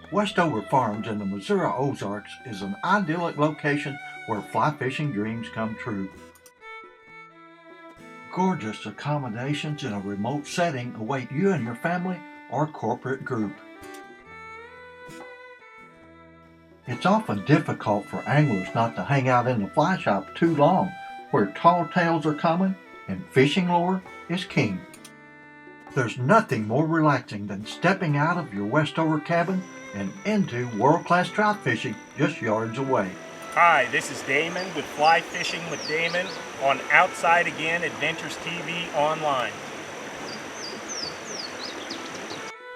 Westover Farms in the Missouri Ozarks is an idyllic location where fly fishing dreams come true. Gorgeous accommodations in a remote setting await you and your family or corporate group. It's often difficult for anglers not to hang out in the fly shop too long, where tall tales are common and fishing lore is king. There's nothing more relaxing than stepping out of your Westover cabin and into world-class trout fishing just yards away. Hi, this is Damon with Fly Fishing with Damon on Outside Again Adventures TV online.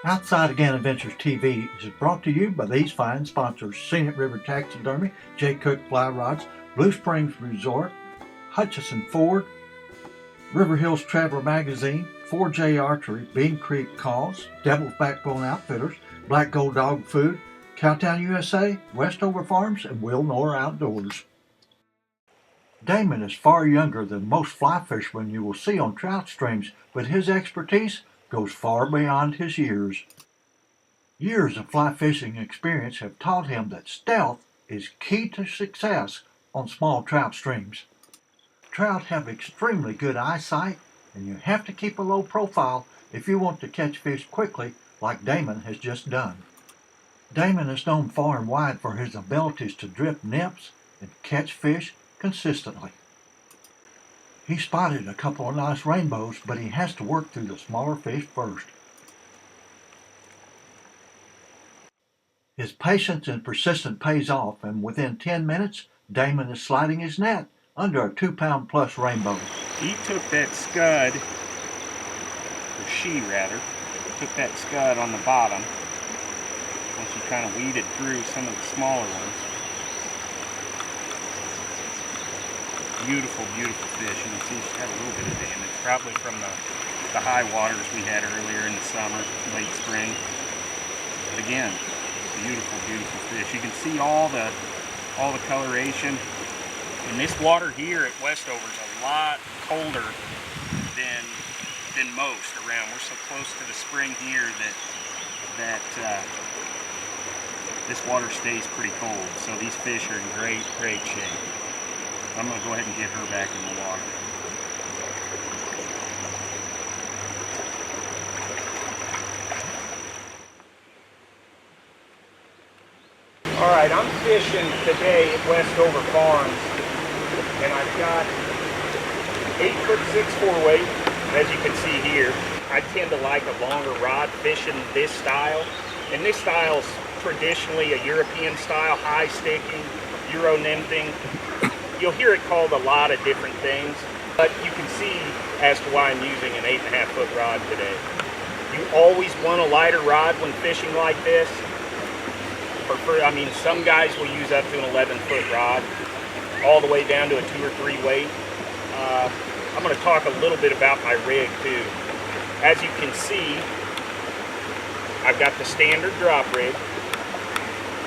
Outside Again Adventures TV is brought to you by these fine sponsors: Scenic River Taxidermy, J. Cook Fly Rods, Blue Springs Resort, Hutchison Ford, River Hills Traveler Magazine, 4J Archery, Bean Creek Calls, Devil's Backbone Outfitters, Black Gold Dog Food, Cowtown USA, Westover Farms, and Will Knorr Outdoors. Damon is far younger than most fly fishermen you will see on trout streams, but his expertise goes far beyond his years. Years of fly fishing experience have taught him that stealth is key to success on small trout streams. Trout have extremely good eyesight, and you have to keep a low profile if you want to catch fish quickly like Damon has just done. Damon is known far and wide for his abilities to drift nymphs and catch fish consistently. He spotted a couple of nice rainbows, but he has to work through the smaller fish first. His patience and persistence pays off, and within 10 minutes, Damon is sliding his net under a 2-pound plus rainbow. He took that scud, or she rather, took that scud on the bottom once you kind of weeded through some of the smaller ones. Beautiful, beautiful fish. You can see she's got a little bit of damage, probably from the high waters we had earlier in the summer, late spring. But again, beautiful, beautiful fish. You can see all the coloration. And this water here at Westover is a lot colder than most around. We're so close to the spring here that this water stays pretty cold. So these fish are in great, great shape. I'm going to go ahead and get her back in the water. Alright, I'm fishing today at Westover Farms, and I've got 8'6" 4-weight, as you can see here. I tend to like a longer rod fishing this style, and this style is traditionally a European style, high sticking, Euro nymphing. You'll hear it called a lot of different things, but you can see as to why I'm using an 8.5-foot rod today. You always want a lighter rod when fishing like this. Some guys will use up to an 11-foot rod, all the way down to a 2 or 3 weight. I'm going to talk a little bit about my rig too. As you can see, I've got the standard drop rig,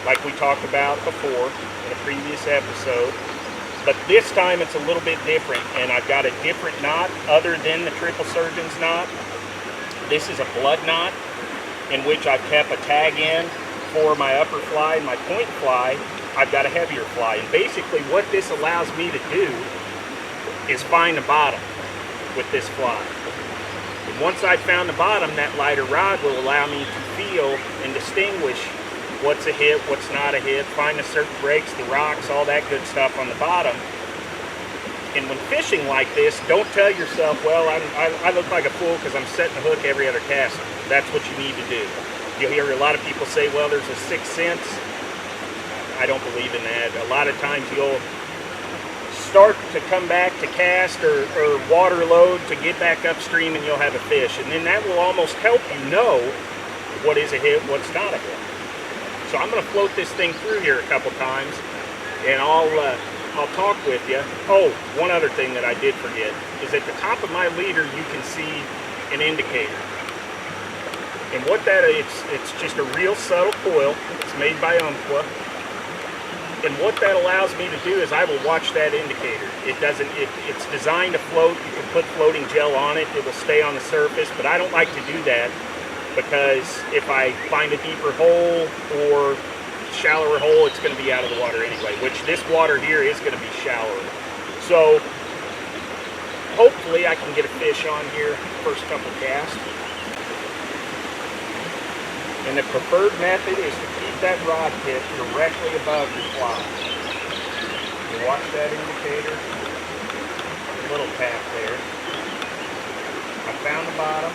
like we talked about before in a previous episode. But this time it's a little bit different, and I've got a different knot other than the triple surgeon's knot. This is a blood knot in which I've kept a tag in for my upper fly and my point fly. I've got a heavier fly, and basically what this allows me to do is find the bottom with this fly. And once I've found the bottom, that lighter rod will allow me to feel and distinguish what's a hit, what's not a hit, find the certain breaks, the rocks, all that good stuff on the bottom. And when fishing like this, don't tell yourself, well, I look like a fool because I'm setting the hook every other cast. That's what you need to do. You'll hear a lot of people say, well, there's a sixth sense. I don't believe in that. A lot of times you'll start to come back to cast or water load to get back upstream, and you'll have a fish. And then that will almost help you know what is a hit, what's not a hit. So I'm going to float this thing through here a couple times, and I'll talk with you. Oh, one other thing that I did forget is at the top of my leader you can see an indicator. And what that is, it's just a real subtle coil. It's made by Umpqua. And what that allows me to do is I will watch that indicator. It's designed to float. You can put floating gel on it. It will stay on the surface, but I don't like to do that. because if I find a deeper hole or shallower hole, it's going to be out of the water anyway, which this water here is going to be shallower. So hopefully I can get a fish on here first couple casts. And the preferred method is to keep that rod tip directly above your fly. You watch that indicator, a little tap there. I found the bottom.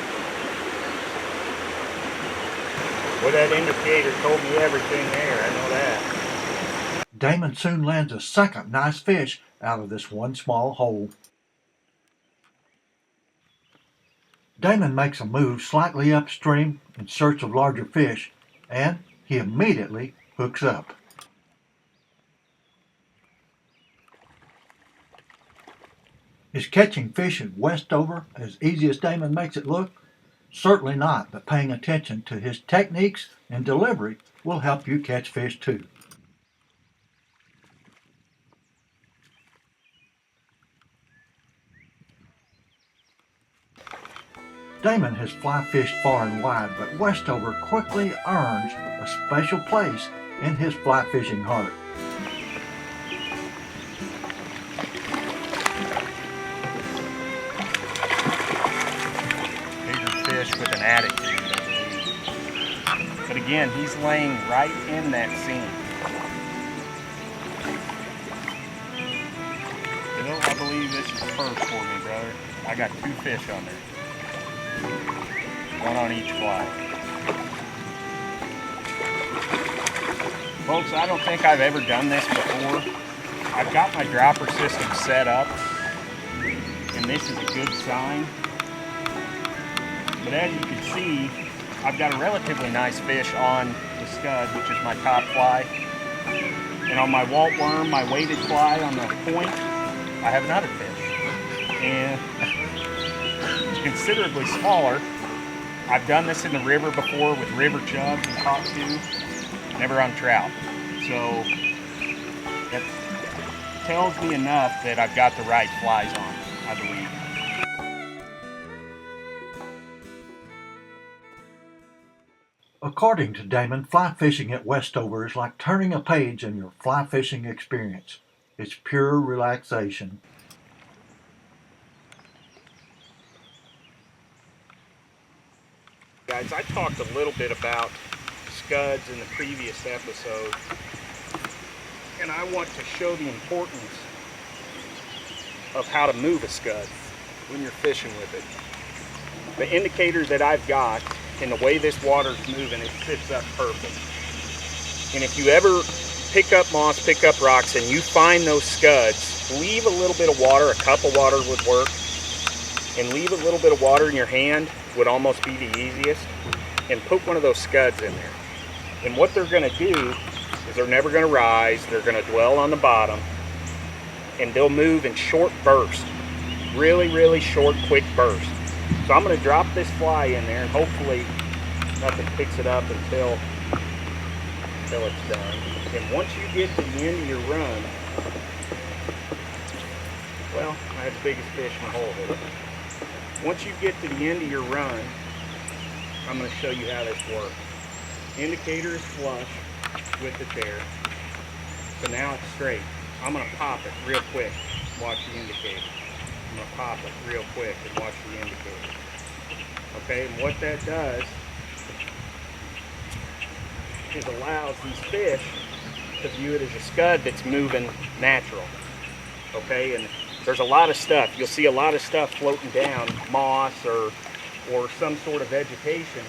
Well, that indicator told me everything there, I know that. Damon soon lands a second nice fish out of this one small hole. Damon makes a move slightly upstream in search of larger fish, and he immediately hooks up. Is catching fish at Westover as easy as Damon makes it look? Certainly not, but paying attention to his techniques and delivery will help you catch fish too. Damon has fly fished far and wide, but Westover quickly earns a special place in his fly fishing heart. Bigger fish with an attitude, I believe. But again, he's laying right in that seam. Bill, I believe this is the first for me, brother. I got 2 fish on there. One on each fly. Folks, I don't think I've ever done this before. I've got my dropper system set up, and this is a good sign. But as you can see, I've got a relatively nice fish on the scud, which is my top fly. And on my Walt worm, my weighted fly on the point, I have another fish. And considerably smaller. I've done this in the river before with river chugs and caught 2, never on trout. So that tells me enough that I've got the right flies on, I believe. According to Damon, fly fishing at Westover is like turning a page in your fly fishing experience. It's pure relaxation. Guys, I talked a little bit about scuds in the previous episode, and I want to show the importance of how to move a scud when you're fishing with it. The indicator that I've got and the way this water's moving, it sits up perfect. And if you ever pick up moss, pick up rocks, and you find those scuds, leave a little bit of water, a cup of water would work, and leave a little bit of water in your hand would almost be the easiest, and put one of those scuds in there. And what they're going to do is they're never going to rise, they're going to dwell on the bottom, and they'll move in short bursts, really short, quick bursts. So I'm going to drop this fly in there, and hopefully nothing picks it up until it's done. And once you get to the end of your run, well, I had the biggest fish in the hole here. Once you get to the end of your run, I'm going to show you how this works. Indicator is flush with the chair. So now it's straight. I'm going to pop it real quick. Watch the indicator. I'm going to pop it real quick and watch the indicator. Okay, and what that does is allows these fish to view it as a scud that's moving natural. Okay, and there's a lot of stuff. You'll see a lot of stuff floating down, moss or some sort of vegetation,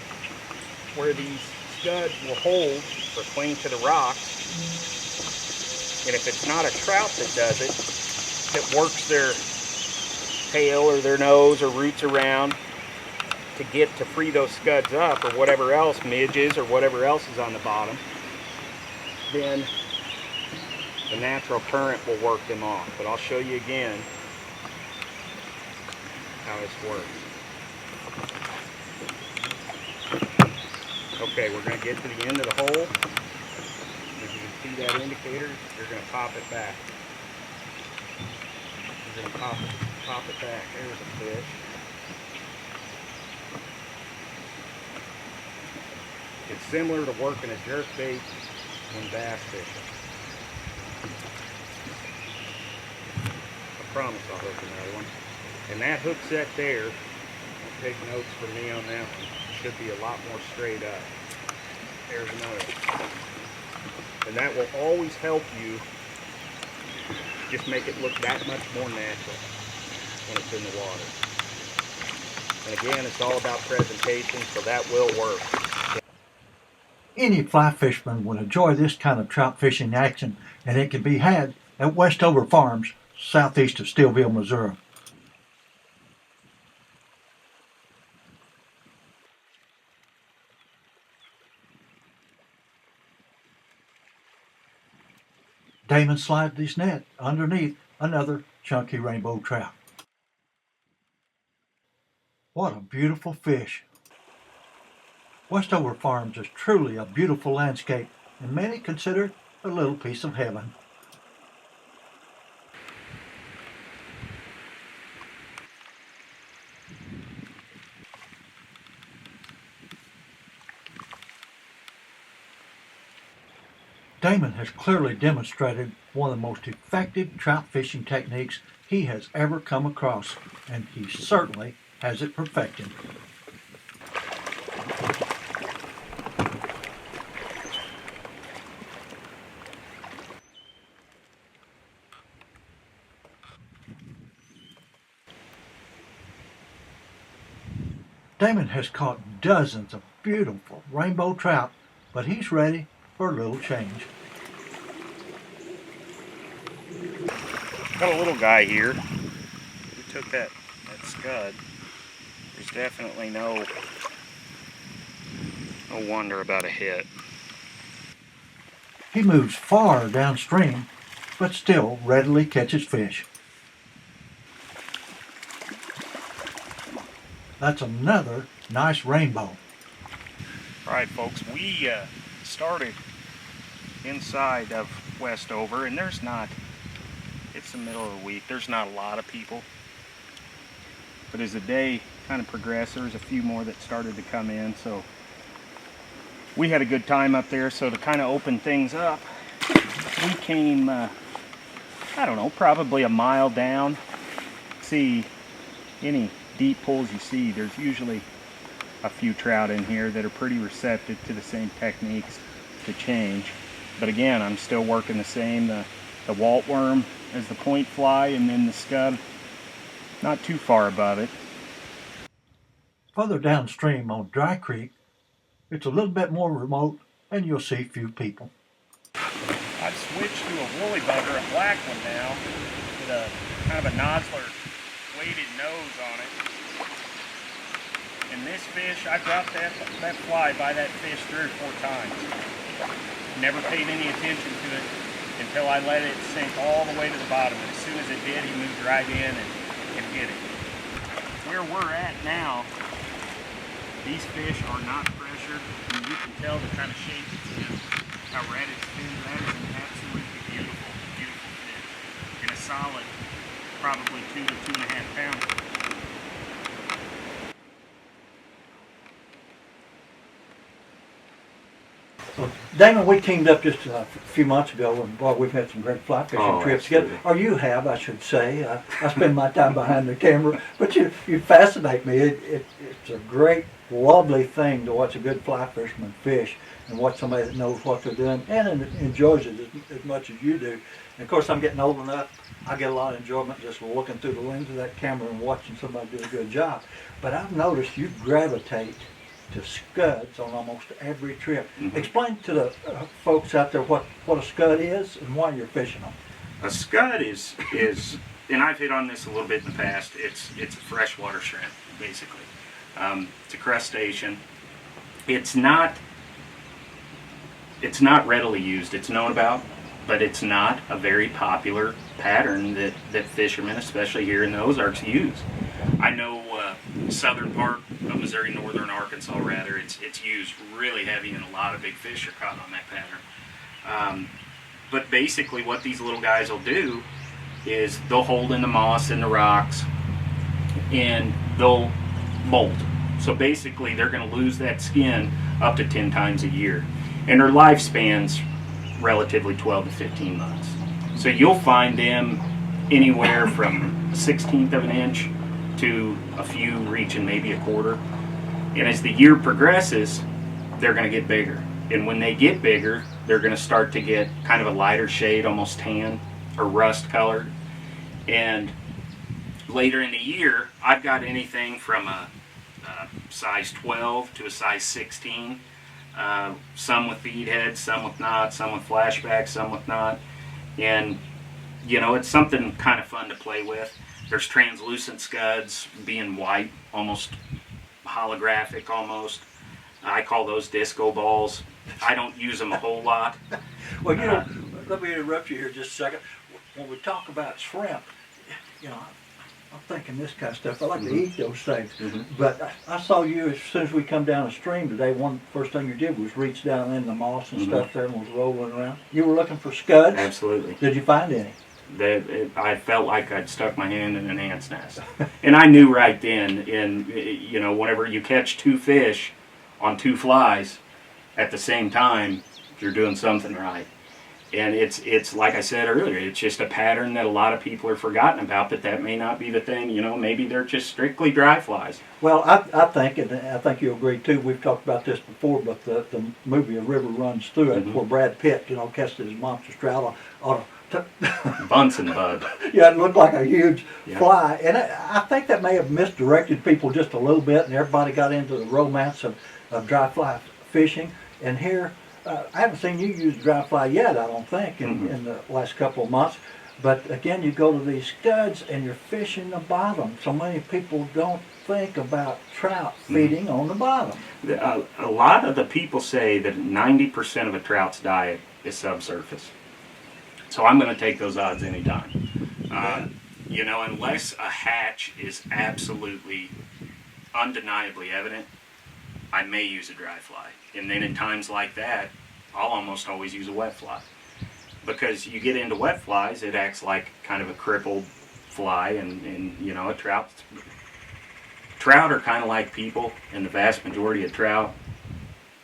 where these scuds will hold or cling to the rocks. And if it's not a trout that does it, that works their tail or their nose or roots around to free those scuds up, or whatever else, midges or whatever else is on the bottom, then the natural current will work them off. But I'll show you again how this works. Okay, we're going to get to the end of the hole. As you can see that indicator, you're going to pop it back. You're going to pop it back. There's a fish. It's similar to working a jerk bait when bass fishing. I promise I'll hook another one. And that hook set there, take notes from me on that one, should be a lot more straight up. There's another. And that will always help you just make it look that much more natural when it's in the water. And again, it's all about presentation, so that will work. Any fly fisherman would enjoy this kind of trout fishing action, and it can be had at Westover Farms, southeast of Steelville, Missouri. Damon slides his net underneath another chunky rainbow trout. What a beautiful fish. Westover Farms is truly a beautiful landscape, and many consider it a little piece of heaven. Damon has clearly demonstrated one of the most effective trout fishing techniques he has ever come across, and he certainly has it perfected. Damon has caught dozens of beautiful rainbow trout, but he's ready for a little change. Got a little guy here. We took that scud. There's definitely no wonder about a hit. He moves far downstream, but still readily catches fish. That's another nice rainbow. Alright folks, we started inside of Westover, and it's the middle of the week, there's not a lot of people. But as the day kind of progressed, there was a few more that started to come in, so we had a good time up there. So to kind of open things up, we came, I don't know, probably a mile down. See any deep pools you see, there's usually a few trout in here that are pretty receptive to the same techniques to change. But again, I'm still working the same, the walt worm as the point fly, and then the scud not too far above it. Further downstream on Dry Creek, it's a little bit more remote, and you'll see few people. I've switched to a woolly bugger, a black one now, with a kind of a nozzler weighted nose on it. And this fish, I dropped that fly by that fish 3 or 4 times. Never paid any attention to it until I let it sink all the way to the bottom. And as soon as it did, he moved right in and hit it. Where we're at now, these fish are not pressured. I mean, you can tell the kind of shape it's in, how red it's been. That is an absolutely beautiful, beautiful fish. In a solid, probably 2 to 2.5 pounder. Well, Damon, we teamed up just a few months ago, and boy, we've had some great fly fishing trips together. Or you have, I should say. I spend my time behind the camera, but you fascinate me. It's a great, lovely thing to watch a good fly fisherman fish and watch somebody that knows what they're doing and enjoys it as much as you do. And of course, I'm getting old enough. I get a lot of enjoyment just looking through the lens of that camera and watching somebody do a good job. But I've noticed you gravitate to scuds on almost every trip. Mm-hmm. Explain to the folks out there what a scud is and why you're fishing them. A scud is, and I've hit on this a little bit in the past, it's a freshwater shrimp, basically. It's a crustacean. It's not readily used. It's known about, but it's not a very popular pattern that fishermen, especially here in the Ozarks, use. I know southern part of Missouri, northern Arkansas rather, it's used really heavy, and a lot of big fish are caught on that pattern. But basically what these little guys will do is they'll hold in the moss and the rocks, and they'll molt. So basically they're going to lose that skin up to 10 times a year. And their lifespan's relatively 12 to 15 months. So you'll find them anywhere from a 1/16 of an inch to a few reaching maybe a quarter. And as the year progresses, they're going to get bigger. And when they get bigger, they're going to start to get kind of a lighter shade, almost tan or rust colored. And later in the year, I've got anything from a size 12 to a size 16. Some with bead heads, some with not, some with flashbacks, some with not. And, you know, it's something kind of fun to play with. There's translucent scuds, being white, almost holographic almost. I call those disco balls. I don't use them a whole lot. Well, you know, let me interrupt you here just a second. When we talk about shrimp, you know, I'm thinking this kind of stuff. I like to eat those things. But I saw you as soon as we come down the stream today. First thing you did was reach down in the moss and stuff there and was rolling around. You were looking for scuds? Absolutely. Did you find any? I felt like I'd stuck my hand in an ant's nest. And I knew right then, you know, whenever you catch two fish on two flies at the same time, you're doing something right. And it's like I said earlier, it's just a pattern that a lot of people are forgotten about, but that may not be the thing. You know, maybe they're just strictly dry flies. Well, I think, and I think you'll agree too, we've talked about this before, but the movie A River Runs Through It, where Brad Pitt, you know, catches his monster trout on Bunsen bug. Yeah, it looked like a huge fly. And I think that may have misdirected people just a little bit, and everybody got into the romance of dry fly fishing. And here, I haven't seen you use dry fly yet, I don't think, in the last couple of months. But again, you go to these scuds and you're fishing the bottom. So many people don't think about trout feeding on the bottom. A lot of the people say that 90% of a trout's diet is subsurface. So I'm going to take those odds anytime. You know, unless a hatch is absolutely, undeniably evident, I may use a dry fly. And then in times like that, I'll almost always use a wet fly. Because you get into wet flies, it acts like kind of a crippled fly, and you know, trout are kind of like people, and the vast majority of trout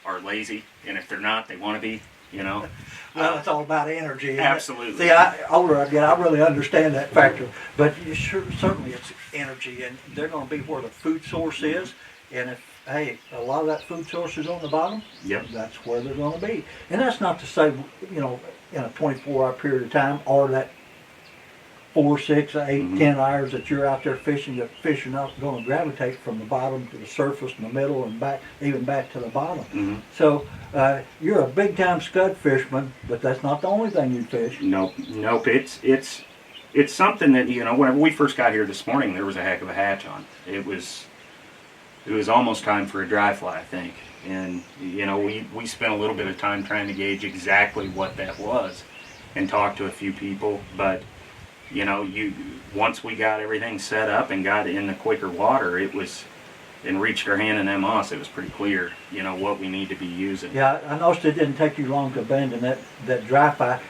are lazy, and if they're not, they want to be, you know. Well, it's all about energy. Absolutely. See, older I get, I really understand that factor. But certainly it's energy, and they're going to be where the food source is. And if, hey, a lot of that food source is on the bottom, that's where they're going to be. And that's not to say, you know, in a 24-hour period of time, or that 4, 6, 8, 10 hours that you're out there fishing, the fish are not going to gravitate from the bottom to the surface in the middle and back, even back to the bottom. So you're a big-time scud fisherman, but that's not the only thing you fish. Nope. It's something that, you know, whenever we first got here this morning, there was a heck of a hatch on. It was almost time for a dry fly, I think. And, you know, we spent a little bit of time trying to gauge exactly what that was and talk to a few people. But, you know, once we got everything set up and got in the quicker water, and reached our hand in that moss, it was pretty clear, you know, what we need to be using. Yeah, I noticed it didn't take you long to abandon that dry fly.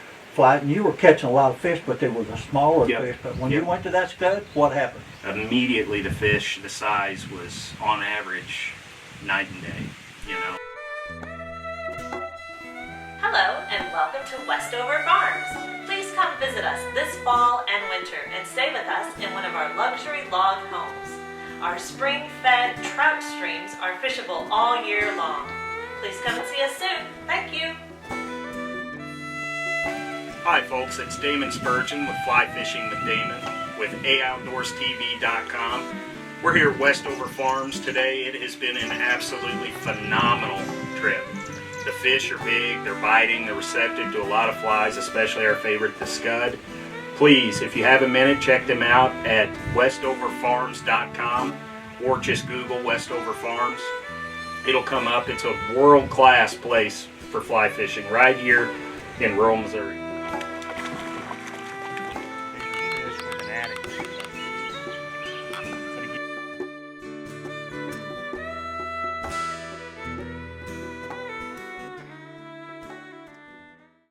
And you were catching a lot of fish, but there was a smaller fish. But when you went to that scud, what happened? Immediately the fish, the size was on average night and day, you know. Hello and welcome to Westover Farms. Please come visit us this fall and winter and stay with us in one of our luxury log homes. Our spring-fed trout streams are fishable all year long. Please come and see us soon. Thank you. Hi folks, it's Damon Spurgeon with Fly Fishing with Damon with AOutdoorsTV.com. We're here at Westover Farms today. It has been an absolutely phenomenal trip. The fish are big, they're biting, they're receptive to a lot of flies, especially our favorite, the scud. Please, if you have a minute, check them out at westoverfarms.com or just Google Westover Farms. It'll come up. It's a world-class place for fly fishing right here in rural Missouri.